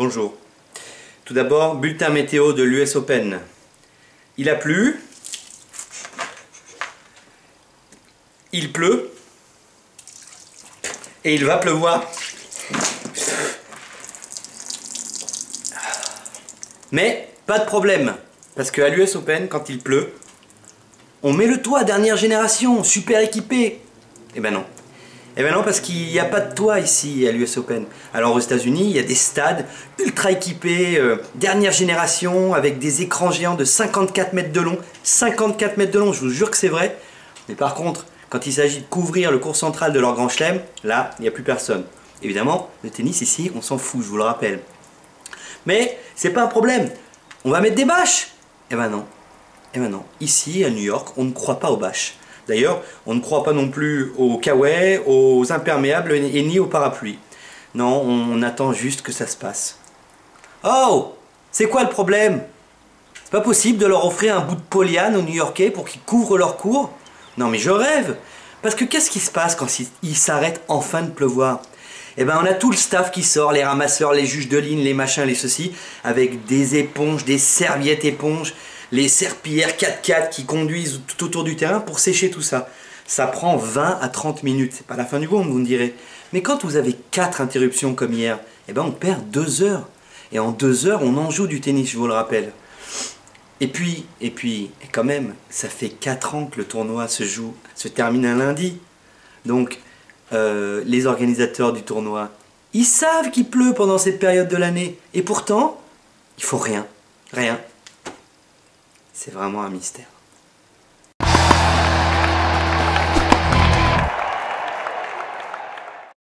Bonjour. Tout d'abord, bulletin météo de l'US Open. Il a plu. Il pleut. Et il va pleuvoir. Mais pas de problème. Parce qu'à l'US Open, quand il pleut, on met le toit dernière génération, super équipé. Eh ben non. Eh ben non, parce qu'il n'y a pas de toit ici à l'US Open. Alors aux États-Unis, il y a des stades ultra équipés, dernière génération, avec des écrans géants de 54 mètres de long. 54 mètres de long, je vous jure que c'est vrai. Mais par contre, quand il s'agit de couvrir le court central de leur grand chelem, là, il n'y a plus personne. Évidemment, le tennis ici, on s'en fout, je vous le rappelle. Mais c'est pas un problème. On va mettre des bâches. Eh ben non. Eh ben non. Ici, à New York, on ne croit pas aux bâches. D'ailleurs, on ne croit pas non plus aux kawaii, aux imperméables et ni aux parapluies. Non, on attend juste que ça se passe. Oh! C'est quoi le problème? C'est pas possible de leur offrir un bout de polyane aux New-Yorkais pour qu'ils couvrent leur cours? Non mais je rêve! Parce que qu'est-ce qui se passe quand il s'arrête enfin de pleuvoir? Eh ben on a tout le staff qui sort, les ramasseurs, les juges de ligne, les machins, les ceci, avec des éponges, des serviettes éponges, les serpillères 4x4 qui conduisent tout autour du terrain pour sécher tout ça. Ça prend 20 à 30 minutes, c'est pas la fin du monde, vous me direz. Mais quand vous avez 4 interruptions comme hier, eh ben on perd 2 heures. Et en 2 heures, on en joue du tennis, je vous le rappelle. Et quand même, ça fait 4 ans que le tournoi se termine un lundi. Donc, les organisateurs du tournoi, ils savent qu'il pleut pendant cette période de l'année. Et pourtant, il faut rien. Rien. C'est vraiment un mystère.